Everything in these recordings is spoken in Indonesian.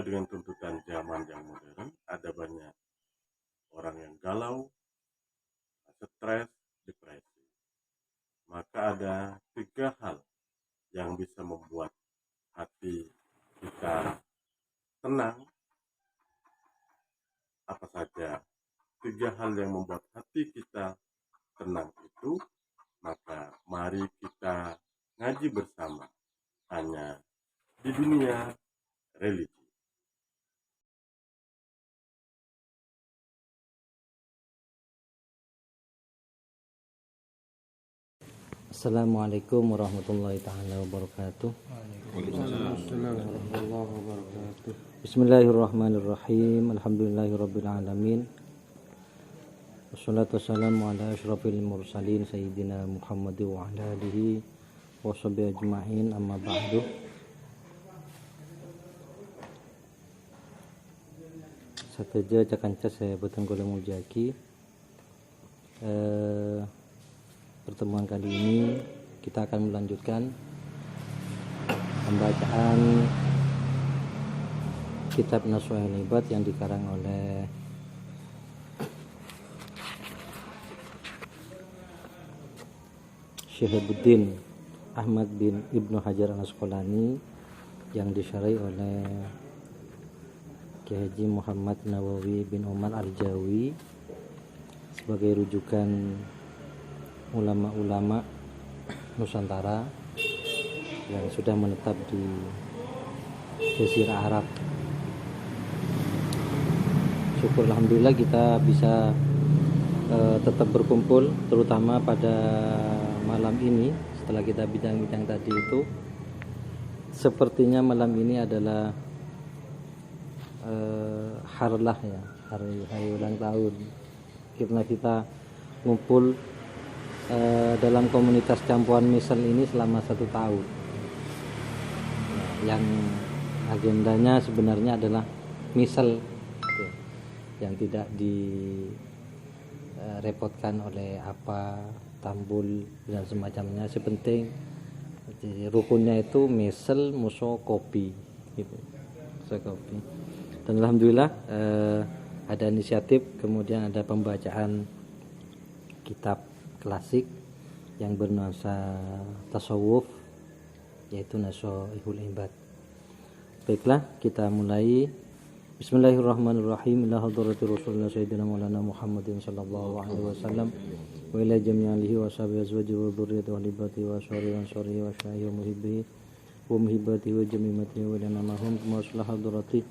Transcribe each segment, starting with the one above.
sesuai dengan tuntutan zaman yang modern, ada banyak orang yang galau, stres, depresi. Maka ada 3 hal yang bisa membuat hati kita tenang. Apa saja 3 hal yang membuat hati kita tenang itu? Maka mari kita ngaji bersama hanya di dunia religi. Assalamualaikum warahmatullahi taala wabarakatuh. Bismillahirrahmanirrahim. Alhamdulillahirabbil alamin. Wassalatu wassalamu ala asyrafil mursalin sayyidina Muhammad wa ala alihi wa sahbihi ajma'in, amma ba'du. Sateja cakanca saya beteng kula mujaki. Pertemuan kali ini kita akan melanjutkan pembacaan kitab Nashwaul Ibad yang dikarang oleh Syihabuddin Ahmad bin Ibnu Hajar Al-Asqalani yang disyarah oleh Kiai Haji Muhammad Nawawi bin Umar Al-Jawi sebagai rujukan ulama-ulama Nusantara yang sudah menetap di Jazirah Arab. Syukur alhamdulillah kita bisa tetap berkumpul, terutama pada malam ini setelah kita bincang-bincang tadi itu. Sepertinya malam ini adalah harlah ya, hari ulang tahun, karena kita ngumpul dalam komunitas campuran misal ini selama 1 tahun. Yang agendanya sebenarnya adalah misal yang tidak direpotkan oleh apa tambul dan semacamnya. Sepenting rukunnya itu misal muso kopi gitu. Kopi. Dan alhamdulillah ada inisiatif, kemudian ada pembacaan kitab klasik yang bernuansa tasawuf, yaitu Nashwaul Ibad. Baiklah, kita mulai. Bismillahirrahmanirrahim. Ila hadrati Rasulullah Sayyidina Maulana Muhammadin sallallahu alaihi wasallam wa ila jami'alihi wa sahbihi azwajihi wa dzurriyyati wa libati wa syarihi wa syaihi wa muhibbihi wa muhibbati wa jamimati wa lanamahum wa aslah hadrati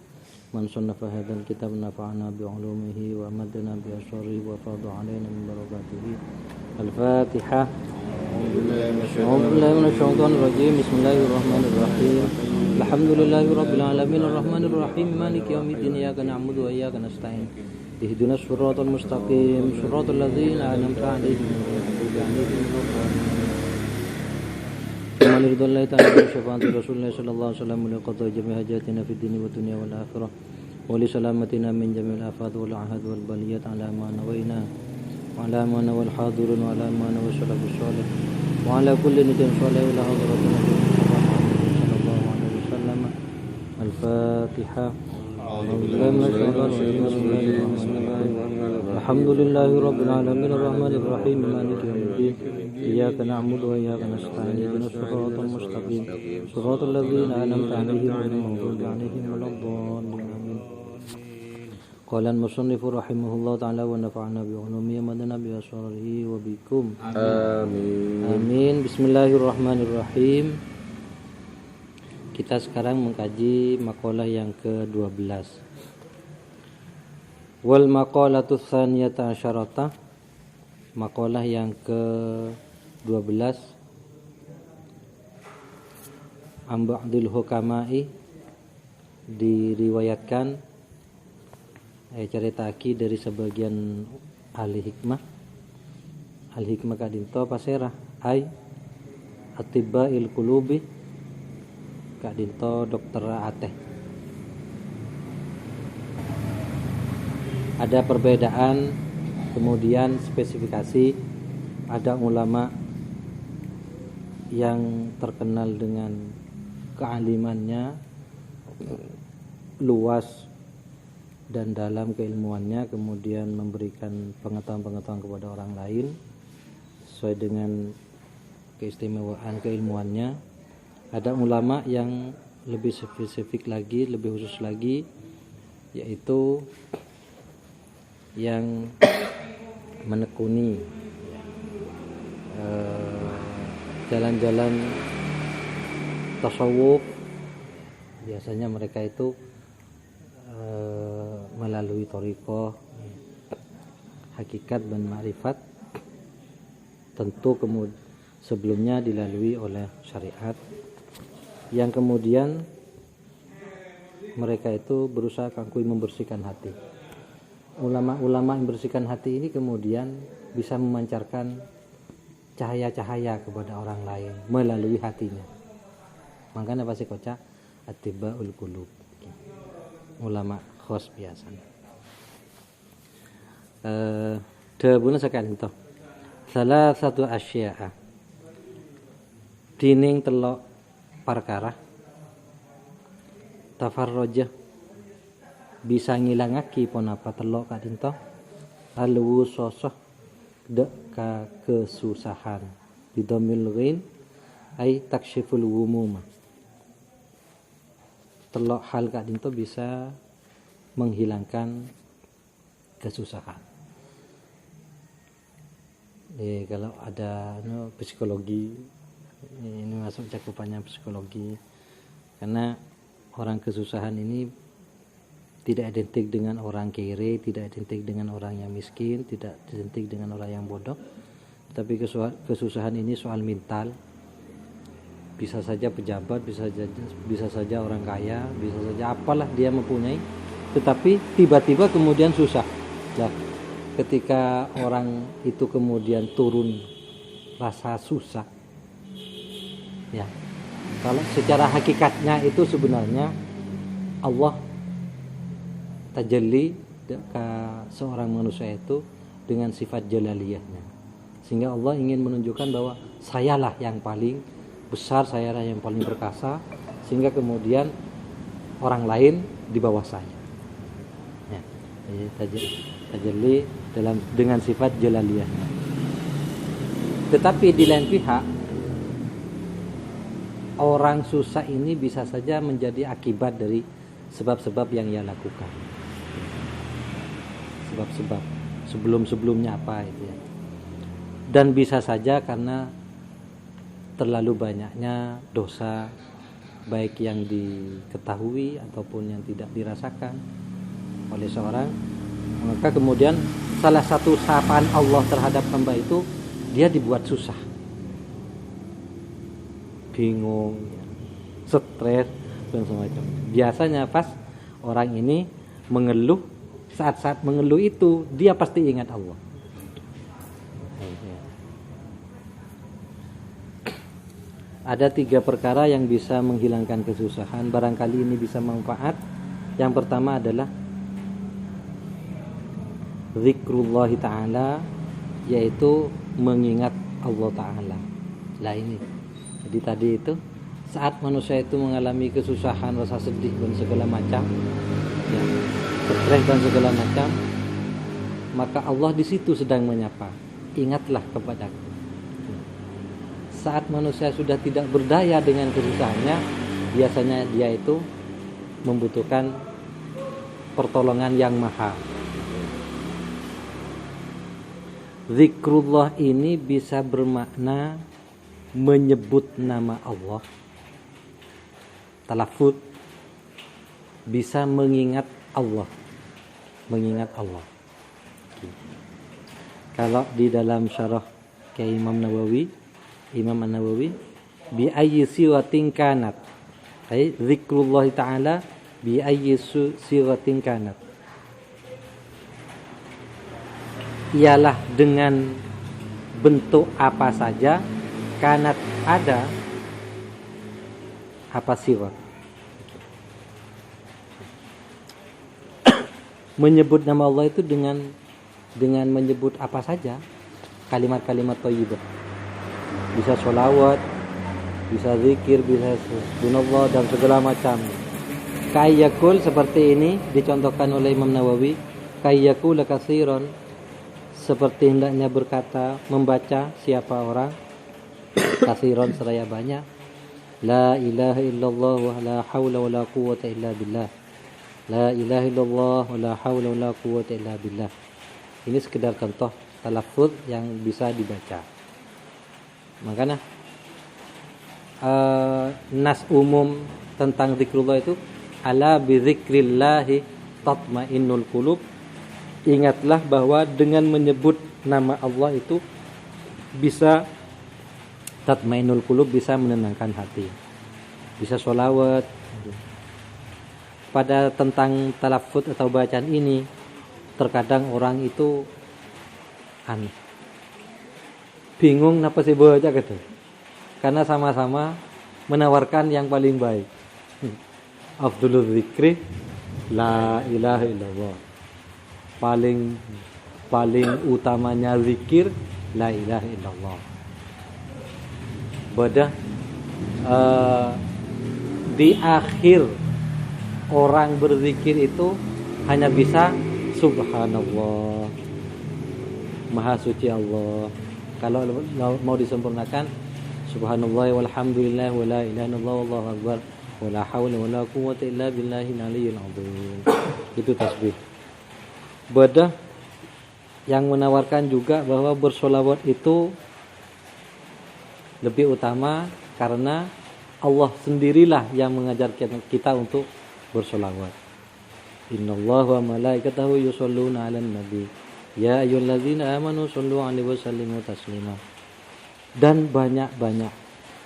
man sannafa hadzal kitab nafa'ana bi 'ulumihi wa amadna bi asyarihi wa fadha 'alaina min barakatihi. Al-Fatihah. A'udzubillahi minasyaitonir rajim. Bismillahirrahmanirrahim. Alhamdulillahirabbil alamin arrahmanir rahim maliki yaumiddin iyyaka na'budu wa iyyaka nasta'in. Ihdinas siratal mustaqim siratal ladzina an'amta 'alaihim ghairil maghdubi 'alaihim. Man irdallahi ta'ala bi syafaati Rasulillah sallallahu alaihi wasallam li qada'i jami' hajatina fid dini wad dunya wal akhirah wa li salamatina min jami'il afat wal ahad wal baliyat ala ma nawaina wa ala ma nawal hadirun wa ala ma nawal salafus salih wa ala kulli niyyah salih ila hadratin sallallahu alaihi wasallam. Al-Fatihah. Alhamdulillahirabbil alamin arrahmanir rahim maliki yaumiddin iyyaka na'budu wa iyyaka nasta'in ihdinas siratal mustaqim siratal ladzina an'amta 'alaihim ghairil maghdubi 'alaihim waladdallin. Qala al-musannifu rahimahullah ta'ala wa nafa'ana bi 'ulumihi wa madana bi asrarihi wa bikum. Amin. Amin. Bismillahirrahmanirrahim. Kita sekarang mengkaji makalah yang ke-12. Wal maqalatu tsaniyata asyarata, makalah yang ke-12. Am ba'dil hukama'i, diriwayatkan ceritaki dari sebagian ahli hikmah. Ahli hikmah kadinto pasera ai atiba'il qulubi, kadinto dokter ateh. Ada perbedaan, kemudian spesifikasi. Ada ulama yang terkenal dengan kealimannya, luas dan dalam keilmuannya, kemudian memberikan pengetahuan-pengetahuan kepada orang lain sesuai dengan keistimewaan keilmuannya. Ada ulama yang lebih spesifik lagi, lebih khusus lagi, yaitu yang menekuni jalan-jalan tasawuf. Biasanya mereka itu melalui thariqah hakikat dan ma'rifat, tentu kemudian sebelumnya dilalui oleh syariat, yang kemudian mereka itu berusaha kangkui membersihkan hati. Ulama-ulama yang membersihkan hati ini kemudian bisa memancarkan cahaya-cahaya kepada orang lain melalui hatinya. Makanya pasti kocak atiba'ul qulub, ulama khos biasa. Debuna sekali toh. Salah satu asya'a dining telok perkara tafarrojah bisa ngilangaki pon apa telok kadin toh lalu sosok dek ka kesusahan bidomil ghain ai taksyiful umum. Telok hal kadin toh bisa menghilangkan kesusahan. Kalau ada psikologi, ini masuk cakupannya psikologi, karena orang kesusahan ini tidak identik dengan orang kere, tidak identik dengan orang yang miskin, tidak identik dengan orang yang bodoh, tapi kesusahan ini soal mental. Bisa saja pejabat, bisa saja orang kaya, bisa saja apalah dia mempunyai, tetapi tiba-tiba kemudian susah. Ketika orang itu kemudian turun rasa susah, ya, kalau secara hakikatnya itu sebenarnya Allah tajalli ke seorang manusia itu dengan sifat jalaliyahnya, sehingga Allah ingin menunjukkan bahwa sayalah yang paling besar, sayalah yang paling perkasa, sehingga kemudian orang lain di bawah saya. Ya, tajalli dengan sifat jalaliyahnya. Tetapi di lain pihak, orang susah ini bisa saja menjadi akibat dari sebab-sebab yang ia lakukan. Sebab-sebab sebelum-sebelumnya apa itu ya. Dan bisa saja karena terlalu banyaknya dosa, baik yang diketahui ataupun yang tidak dirasakan oleh seorang, maka kemudian salah satu sapaan Allah terhadap hamba itu dia dibuat susah, bingung, stres dan semacam. Biasanya pas orang ini mengeluh, saat-saat mengeluh itu dia pasti ingat Allah. Ada 3 perkara yang bisa menghilangkan kesusahan. Barangkali ini bisa manfaat. Yang pertama adalah zikrullah ta'ala, yaitu mengingat Allah ta'ala. Lah ini. Jadi tadi itu saat manusia itu mengalami kesusahan, rasa sedih dan segala macam, ya, stres dan segala macam, maka Allah di situ sedang menyapa, ingatlah kepadaku. Saat manusia sudah tidak berdaya dengan kesusahannya, biasanya dia itu membutuhkan pertolongan yang maha. Zikrullah ini bisa bermakna menyebut nama Allah. Talafut bisa mengingat Allah. Mengingat Allah. Kalau di dalam syarah ke Imam An-Nawawi, bi ayyi siwatin kanat. Ay zikrullah ta'ala bi ayyi siwatin kanat. Ialah dengan bentuk apa saja, kanat ada apa siwat. Menyebut nama Allah itu dengan menyebut apa saja, kalimat-kalimat thayyibah. Bisa sholawat, bisa zikir, bisa subhanallah dan segala macam. Kayyakul seperti ini dicontohkan oleh Imam Nawawi. Kayyakul katsiran, seperti hendaknya berkata, membaca siapa orang, katsiran seraya banyak. La ilaha illallah wa la haula wa la quwwata illa billah. La ilaha illallah wa la haula wa la quwwata illa billah. Ini sekedar contoh talaffuz yang bisa dibaca. Makanya nas umum tentang zikrullah itu ala bi dzikrillahi tatmainnul qulub. Ingatlah bahwa dengan menyebut nama Allah itu bisa tatmainnul qulub, bisa menenangkan hati, bisa sholawat. Pada tentang talaffuz atau bacaan ini, terkadang orang itu aneh, bingung napa sih baca gitu, karena sama-sama menawarkan yang paling baik. Afdhalul dzikri la ilaha illallah, paling utamanya zikir la ilaha illallah. Badah di akhir orang berzikir itu hanya bisa subhanallah, maha suci Allah. Kalau mau disempurnakan, subhanallah walhamdulillah wala ilaha illallah wallahu akbar wala haula wala quwwata illa billahil aliyyil azim. Itu tasbih. Badah yang menawarkan juga bahwa bersolawat itu lebih utama karena Allah sendirilah yang mengajarkan kita untuk bersolawat. Innallaha wa malaikatahu yusholluna 'alan nabi ya ayyuhalladzina amanu shollu 'alaihi wa sallimu taslima. Dan banyak-banyak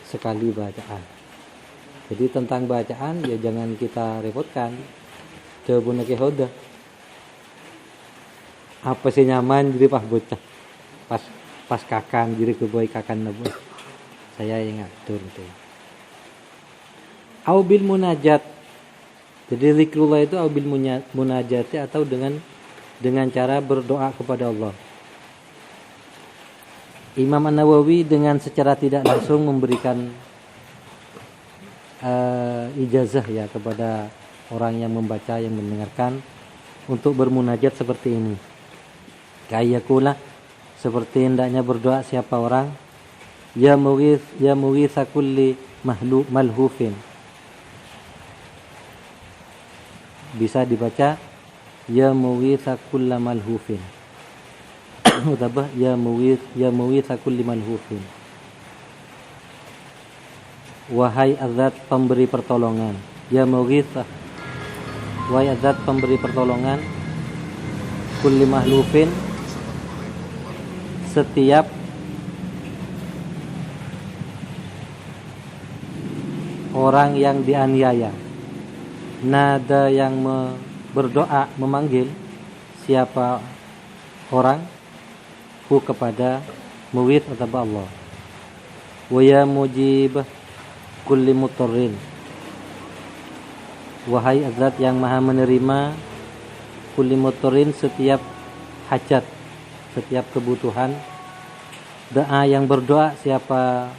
sekali bacaan. Jadi tentang bacaan ya jangan kita repotkan. Jawabun ke hoda. Apa sih nyaman jadi pas bocah. Pas kakan jadi keboy kakan nabu. Saya yang ngatur itu. Au bil munajat. Jadi zikrullah itu au bil munajat atau dengan cara berdoa kepada Allah. Imam An-Nawawi dengan secara tidak langsung memberikan ijazah ya kepada orang yang membaca, yang mendengarkan untuk bermunajat seperti ini. Kayyakula, seperti hendaknya berdoa siapa orang, ya mughith kulli malhufin. Bisa dibaca ya mughith kulli malhufin. Utabah ya mughith kulli malhufin. Wahai azat pemberi pertolongan, ya mughith, wahai azat pemberi pertolongan, kulli mahlufin, setiap orang yang dianiaya. Nada yang berdoa memanggil siapa orang, hu kepada muwid atau Allah. Wa ya mujib kulli mutarrin, wahai azat yang maha menerima kulli mutarrin, setiap hajat, setiap kebutuhan. Doa yang berdoa siapa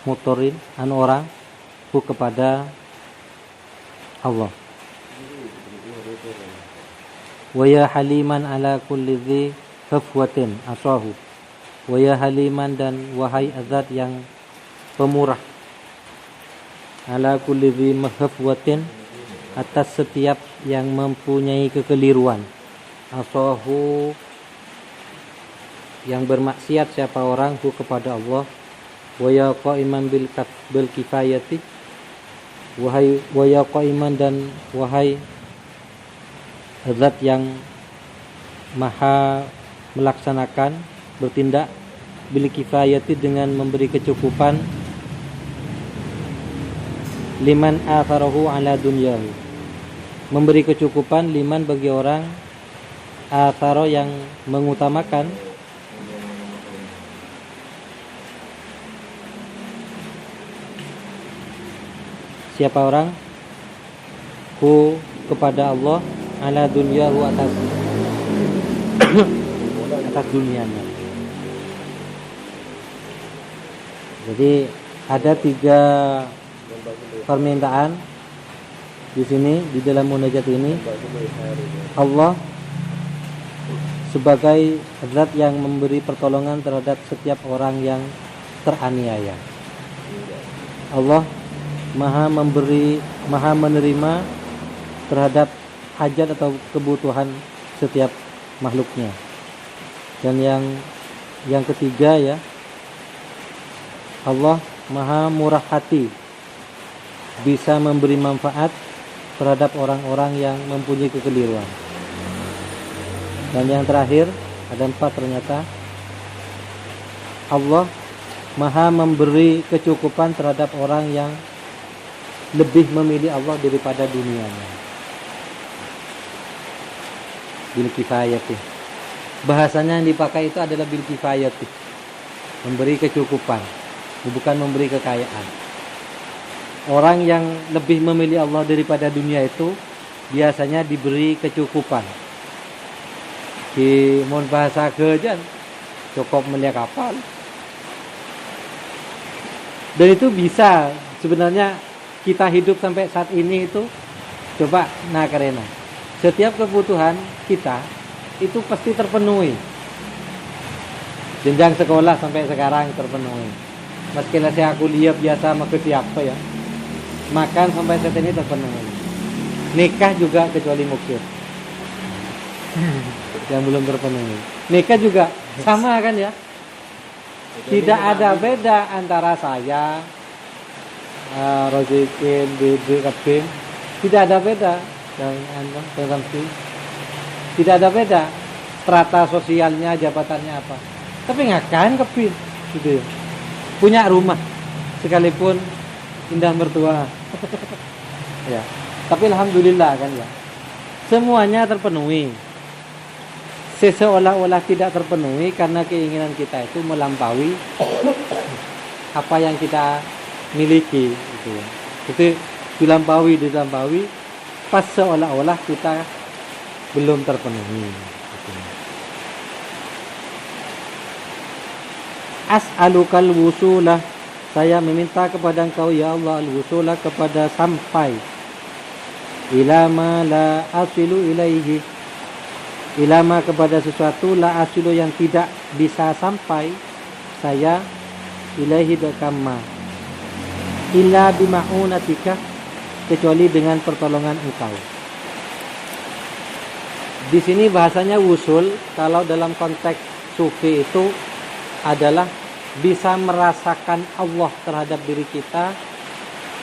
mutarrin, orang, hu kepada Allah. Wa ya haliman ala kulli dhi hafwatin asahu, wa ya haliman, dan wahai azat yang pemurah, ala kulli dhi hafwatin, atas setiap yang mempunyai kekeliruan, asahu, yang bermaksiat siapa orang, hu kepada Allah. Wa ya qa'iman bil kifayati, wahai wa ya qa'iman, dan wahai zat yang maha melaksanakan, bertindak bil kifayati, dengan memberi kecukupan, liman atharahu ala dunyahu, memberi kecukupan liman bagi orang, atharo yang mengutamakan, siapa orang, hu kepada Allah, ala dunyahu, atas dunianya. Jadi ada 3 permintaan di sini di dalam munajat ini Allah sebagai zat yang memberi pertolongan terhadap setiap orang yang teraniaya. Allah Maha memberi, Maha menerima terhadap hajat atau kebutuhan setiap makhluknya. Dan yang ketiga ya, Allah Maha murah hati, bisa memberi manfaat terhadap orang-orang yang mempunyai kekeliruan. Dan yang terakhir, ada 4 ternyata, Allah Maha memberi kecukupan terhadap orang yang lebih memilih Allah daripada dunianya. Bil kifayati. Bahasanya yang dipakai itu adalah bil kifayati, memberi kecukupan, bukan memberi kekayaan. Orang yang lebih memilih Allah daripada dunia itu biasanya diberi kecukupan. Di mon bahasa gejan cukup melihat kapal. Dan itu bisa sebenarnya kita hidup sampai saat ini itu coba karena setiap kebutuhan kita itu pasti terpenuhi. Jenjang sekolah sampai sekarang terpenuhi. Meski saya kuliah biasa makan siapa ya, makan sampai saat ini terpenuhi. Nikah juga kecuali mukir yang belum terpenuhi. Nikah juga sama kan ya, tidak ada beda antara saya, Rozikin, Bibi, Kabim, tidak ada beda. Tidak ada beda strata sosialnya, jabatannya apa. Tapi ngakan Kabim gitu ya. Punya rumah sekalipun indah mertua. Ya. Tapi alhamdulillah kan ya, semuanya terpenuhi. Seolah-olah tidak terpenuhi karena keinginan kita itu melampaui apa yang kita miliki gitu ya. Itu dilampaui pas seolah-olah kita belum terpenuhi gitu. As'alukal wusulah, saya meminta kepada Engkau ya Allah al-wusulah, kepada sampai ila ma la asilu ilaihi, ilama kepada sesuatu la asilu yang tidak bisa sampai saya ilaihi dakama illa bima'unatika, kecuali dengan pertolongan Engkau. Di sini bahasanya wusul kalau dalam konteks sufi itu adalah bisa merasakan Allah terhadap diri kita,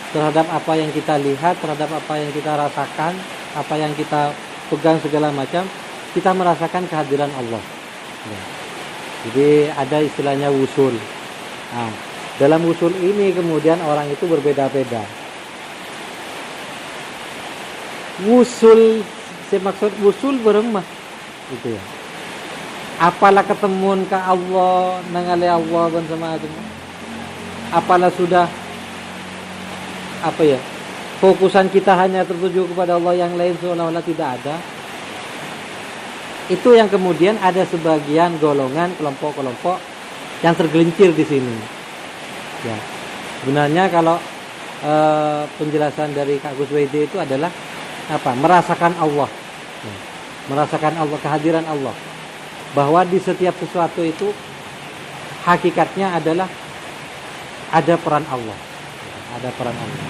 terhadap apa yang kita lihat, terhadap apa yang kita rasakan, apa yang kita pegang segala macam, kita merasakan kehadiran Allah. Ya. Jadi ada istilahnya wusul. Nah, dalam wusul ini kemudian orang itu berbeda-beda. Wusul, saya maksud wusul beremah, gitu ya. Apalah ketemuan ke Allah, nangale Allah bersama itu. Apalah sudah fokusan kita hanya tertuju kepada Allah, yang lain seolah-olah tidak ada. Itu yang kemudian ada sebagian golongan, kelompok-kelompok yang tergelincir di sini. Ya, sebenarnya kalau penjelasan dari Kak Gus Wede itu adalah merasakan Allah, ya, merasakan Allah, kehadiran Allah, bahwa di setiap sesuatu itu hakikatnya adalah ada peran Allah, ada peran Allah.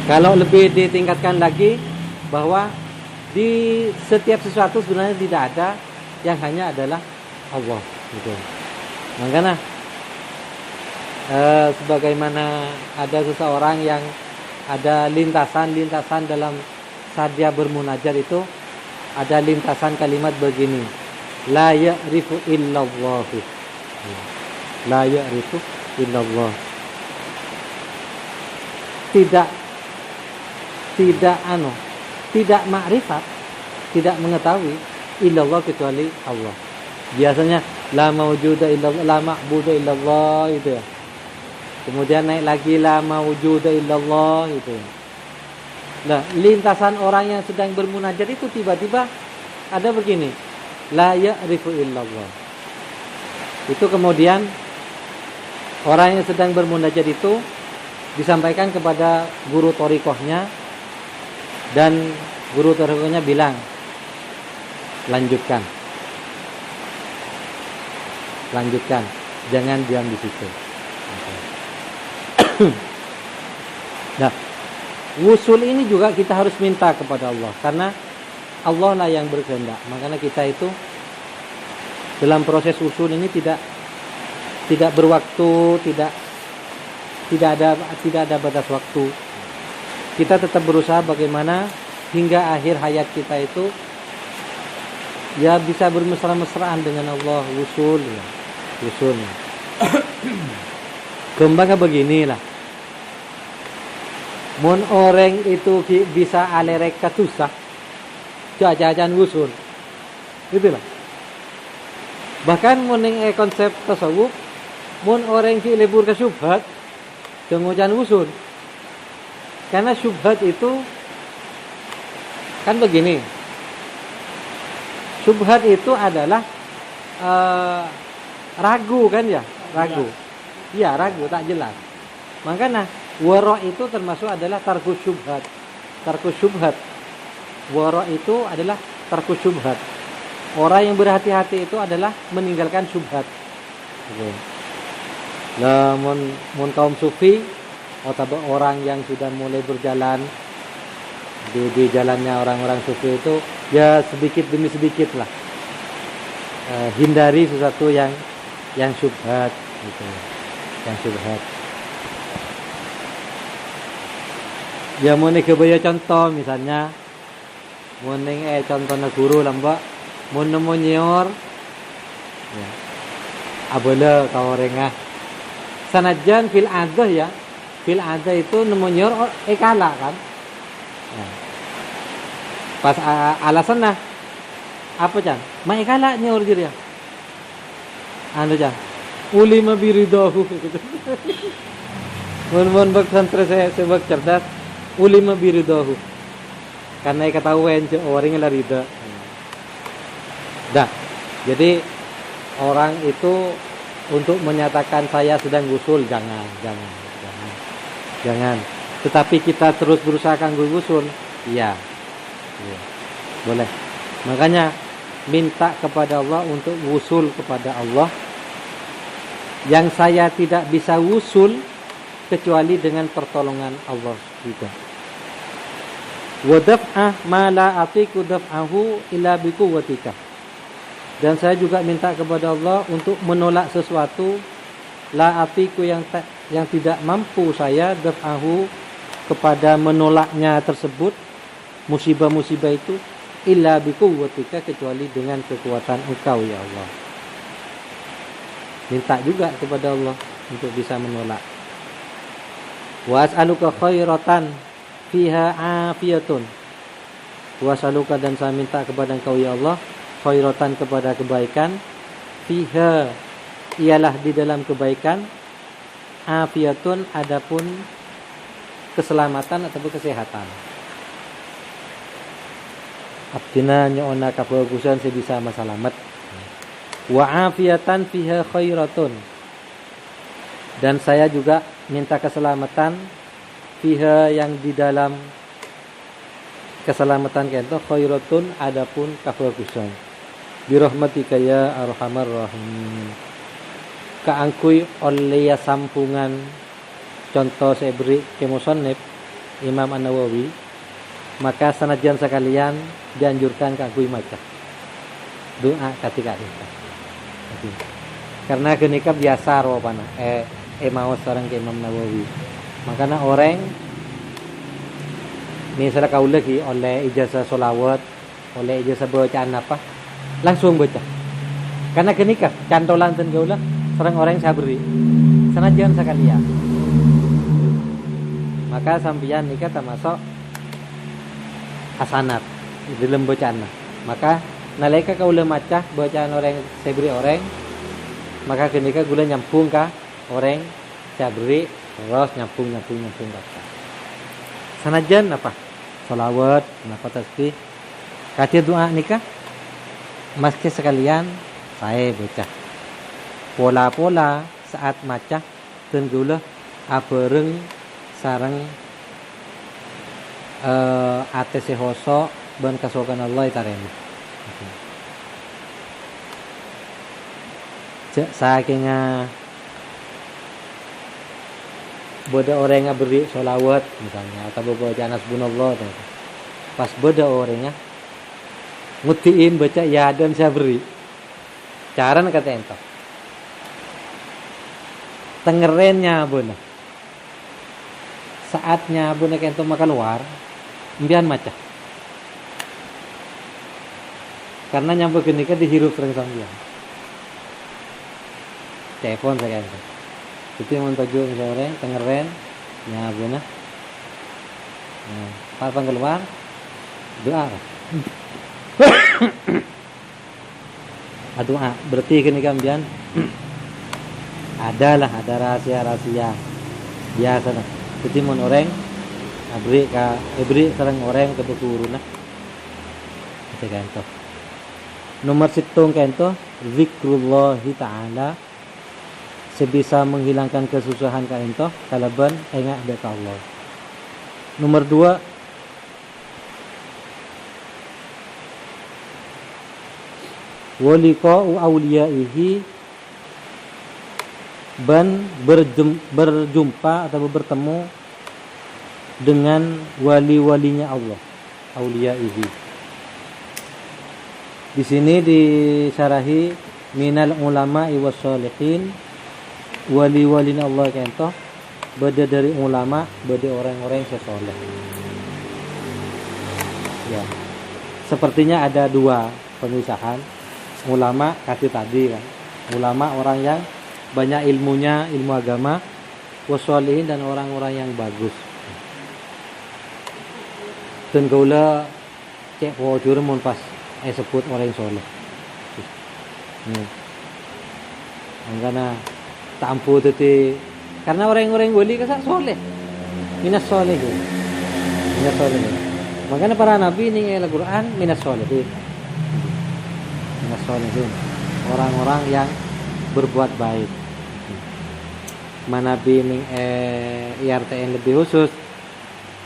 Kalau lebih ditingkatkan lagi, bahwa di setiap sesuatu sebenarnya tidak ada, yang hanya adalah Allah, gitu. Makanya sebagaimana ada seseorang yang ada lintasan dalam saat dia bermunajat itu, ada lintasan kalimat begini, la ya'rifu illallah, la ya'rifu illallah, tidak makrifat, tidak mengetahui illallah kecuali Allah. Biasanya la mawjuda illallah, la ma'budu illallah, itu ya. Kemudian naik lagi la mawjuda illallah, itu ya. Nah, lintasan orang yang sedang bermunajat itu tiba-tiba ada begini, la ya'rifu illallah. Itu kemudian orang yang sedang bermunajat itu disampaikan kepada guru torikohnya, dan guru torikohnya bilang, lanjutkan, jangan diam di situ. Nah, wusul ini juga kita harus minta kepada Allah, karena Allah lah yang berkehendak. Makanya kita itu dalam proses usul ini tidak berwaktu, tidak ada batas waktu. Kita tetap berusaha bagaimana hingga akhir hayat kita itu ya bisa bermesra-mesraan dengan Allah, wusul. Kembangnya beginilah. Mun orang itu bisa alerek katusah, jajan wusul. Itulah. Bahkan mun konsep tasawuf, mun orang ki lebur ke syubhat, dengojan wusul. Karena syubhat itu kan begini. Syubhat itu adalah ragu kan ya, ragu. Iya, ragu, tak jelas. Makanya wara' itu termasuk adalah tarkus syubhat. Tarkus syubhat. Wara' itu adalah tarkus syubhat. Orang yang berhati-hati itu adalah meninggalkan syubhat. Oke. Nah, mun kaum sufi atau orang yang sudah mulai berjalan di jalannya orang-orang sufi itu ya sedikit demi sedikit lah hindari sesuatu yang syubhat gitu. Yang syubhat. Ya mau kebaya contoh misalnya mau contoh guru lambak mau nemu nyor ya abala kau rengah sanajan fil adah ya fil adah itu nemu nyor kalah kan ya. Pas alasan nah apa can mai kalah nyor dia anu can uli mabiridahu gitu. Mun bersantre saya sebab cerdas uli mabiridahu. Karena ketahuan orang yang rida. Dah. Jadi orang itu untuk menyatakan saya sedang gusul jangan. Tetapi kita terus berusaha kanggo gusul, iya. Boleh. Makanya minta kepada Allah untuk wusul kepada Allah. Yang saya tidak bisa wusul kecuali dengan pertolongan Allah juga. Wa daf'ah ma la atiku daf'ahu illa bi quwwatika. Dan saya juga minta kepada Allah untuk menolak sesuatu la atiku yang tidak mampu saya daf'ahu kepada menolaknya tersebut, musibah-musibah itu illa bi quwwatika kecuali dengan kekuatan Engkau ya Allah. Minta juga kepada Allah untuk bisa menolak. Wa as'aluka khairatan fiha afiyatun. Wa as'aluka dan saya minta kepada Engkau ya Allah khairatan kepada kebaikan fiha ialah di dalam kebaikan afiyatun adapun keselamatan ataupun kesehatan. Abdina nyoona kabagusan sebisa masalamat. Wa afiyatan fiha khairatun. Dan saya juga minta keselamatan fiha yang di dalam keselamatan itu khairatun adapun kabagusan. Birahmatika ya arhamar rahimin. Kaangkui oleh sampungan contoh saya beri ke musannif Imam An-Nawawi, maka sanajan sekalian dianjurkan kaangkui maca doa ketika itu. Karena kenika biasa ropana mau seorang ke Imam Nawawi. Makanya orang misalnya kau lagi oleh ijazah solawat, oleh ijazah bacaan apa, langsung baca. Karena kenika cantolan dan gaulah serang orang sabri. Sanajan sekalian. Maka sampian nikah termasuk hasanat di dalam bacaan. Maka nalika kau maca bacaan orang sabri orang, maka kenika gula nyampung ka orang sabri terus nyampung baca. Sanajan apa? Salawat, apa tasbih. Kati doa nikah maske sekalian saya baca. Pola-pola saat maca dan gula abareng sareng ATC hoso ban kasokan Allah itarema. Saking beda orang yang beri sholawat misalnya atau baca nasbunallah pas beda orangnya ngutiin baca ya dan saya beri cara kata ento tengerennya bener saatnya bener ento makan luar impian maca karena nyampe gini kan dihirup terus sambil telepon saya ento itu yang mentuju misalnya tengeren ya bener pas keluar doa doa berarti kini kambian ada rahasia biasa lah jadi mon orang beri sareng orang ke bekuruna itu kento nomor situng kento zikrullahi ta'ala sebisa menghilangkan kesusahan ka ento kalaban engah beka Allah. Nomor 2 waliqa'u awliyaihi ban berjumpa atau bertemu dengan wali-walinya Allah, awliyaihi. Di sini disyarahi minal ulama'i wassalihin wali-walina Allah kento beda dari ulama beda orang-orang yang soleh ya sepertinya ada dua pemisahan ulama kasih tadi kan ulama orang yang banyak ilmunya ilmu agama wassalihin dan orang-orang yang bagus dan kaula cek wajur mun pas sebut orang yang soleh angkana tampu tete karena orang-orang wali kesak soleh minas solehin makanya para nabi ini Al-Quran minas solehin orang-orang yang berbuat baik manabi ini IRTN lebih khusus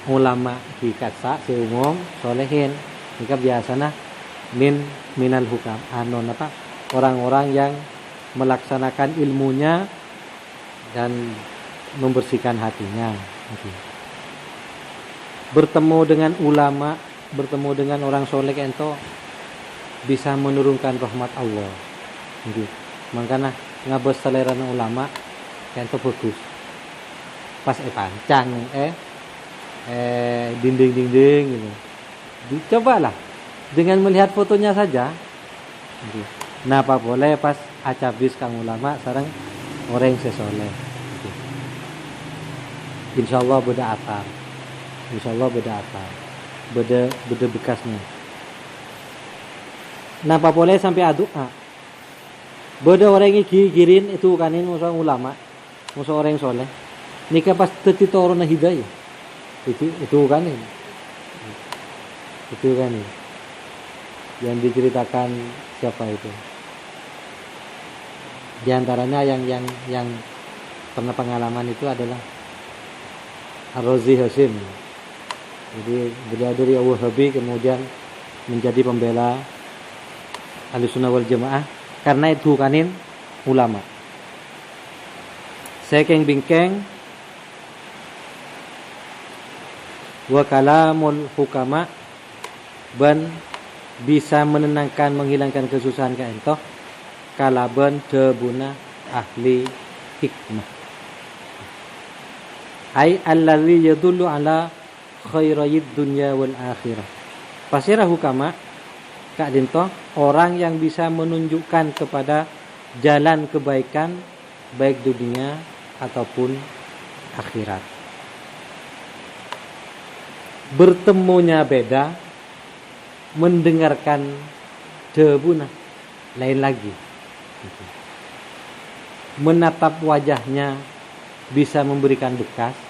ulama dikasa seumum solehin jika biasanya minal hukam anon apa orang-orang yang melaksanakan ilmunya dan membersihkan hatinya. Bertemu dengan ulama, bertemu dengan orang soleh ento bisa menurunkan rahmat Allah. Makanya ngabes selera ulama ento bagus. Pas pancang dinding gitu. Dicobalah dengan melihat fotonya saja. Napa boleh pas acabis kang ulama sareng orang sesoleh. Insyaallah beda atar. Beda bekasnya. Napa boleh sampai doa. Beda orang yang girin itu kanin musuh ulama, musuh orang soleh. Nikah pas tetitorona hidayah. Itu kanin. Itu kanin. Yang diceritakan siapa itu? Di antaranya yang pernah pengalaman itu adalah Ar-Razi Hasim. Jadi beliau dari Wahabi kemudian menjadi pembela Ahlussunnah wal Jamaah karena itu kanin ulama. Sekeng bingkeng wa kalamul hukama ban bisa menenangkan menghilangkan kesusahan ka ento kalaban debuna ahli hikmah ai allazi yadullu ala khairayid dunya wal akhirah pasirah hukama kak dinto orang yang bisa menunjukkan kepada jalan kebaikan baik dunia ataupun akhirat bertemunya beda mendengarkan debuna lain lagi menatap wajahnya bisa memberikan bekas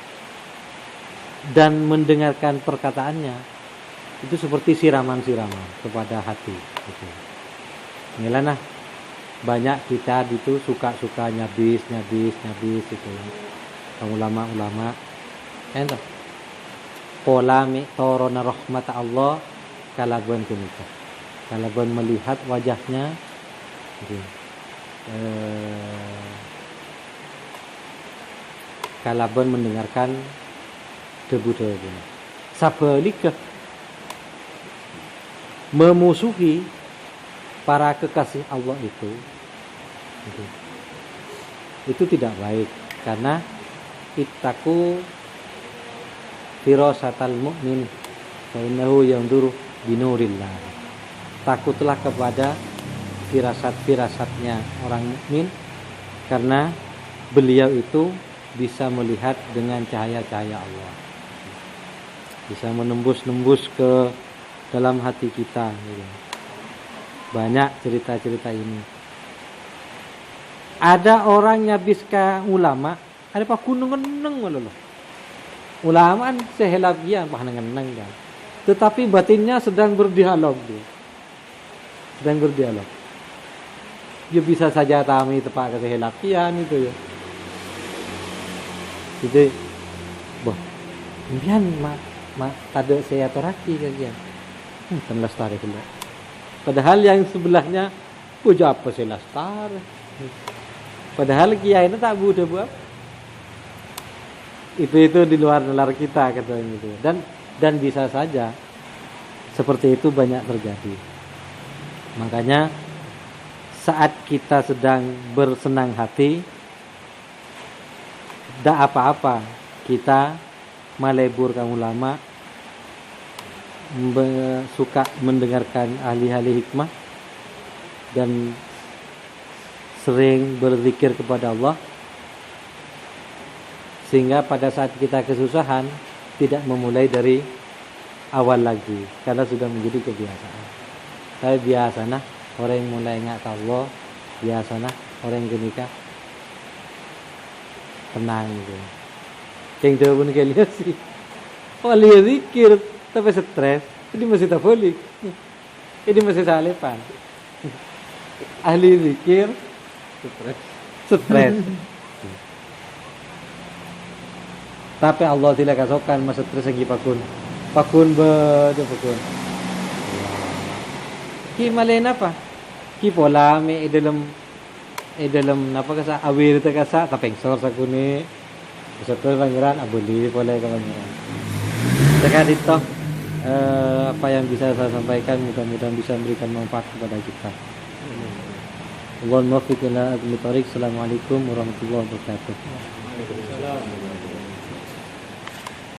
dan mendengarkan perkataannya itu seperti siraman-siraman kepada hati gitu. Inilah nah banyak kita itu suka nyabis itu ulama-ulama Ento. Pola mi torona rahmat Allah kalaban kunika. Kalaban melihat wajahnya gitu. Kalaban mendengarkan debu-debu. Sabalika memusuhi para kekasih Allah itu gitu. Itu tidak baik karena ittaku firasatal mu'min fa innahu yanzuru binurillah. Takutlah kepada firasat-firasatnya orang mukmin karena beliau itu bisa melihat dengan cahaya-cahaya Allah. Bisa menembus-nembus ke dalam hati kita gitu. Banyak cerita-cerita ini. Ada orang nyabis ke ulama, ada pak gunung-gunung malah loh. Ulama kan sehelabian pak nengeneng kan. Tetapi batinnya sedang berdialog dia. Sedang berdialog. Dia bisa saja tami tepat kesehelapian itu ya. Jadi, boh, impian mak tade saya toraki kalian. Tenlas tarik dulu. Padahal yang sebelahnya puja apa sih lastar. Padahal kiai itu tak butuh buat. Itu di luar nalar kita katanya gitu. Dan bisa saja seperti itu banyak terjadi. Makanya saat kita sedang bersenang hati, tidak apa-apa kita meleburkan ulama, suka mendengarkan ahli-ahli hikmah dan sering berzikir kepada Allah, sehingga pada saat kita kesusahan tidak memulai dari awal lagi karena sudah menjadi kebiasaan. Tapi biasanya orang yang mulai ingat Allah, biasanya orang yang genika tenang gitu. Yang jawaban kalian sih, wali zikir tapi stres, ini masih tak boleh, ini masih salepan. Ahli zikir, stres. Tapi Allah tidak kasihkan masa stres lagi pakun berde pakun. Ki malen apa? Ki pola me dalam apa kasa awir ta kasa tapengsor sa kuni. Beserta pangeran abuli pola ka pangeran. Sekarang itu apa yang bisa saya sampaikan mudah-mudahan bisa memberikan manfaat kepada kita. Allahumma fiqna aqli tariq. Assalamualaikum warahmatullahi wabarakatuh.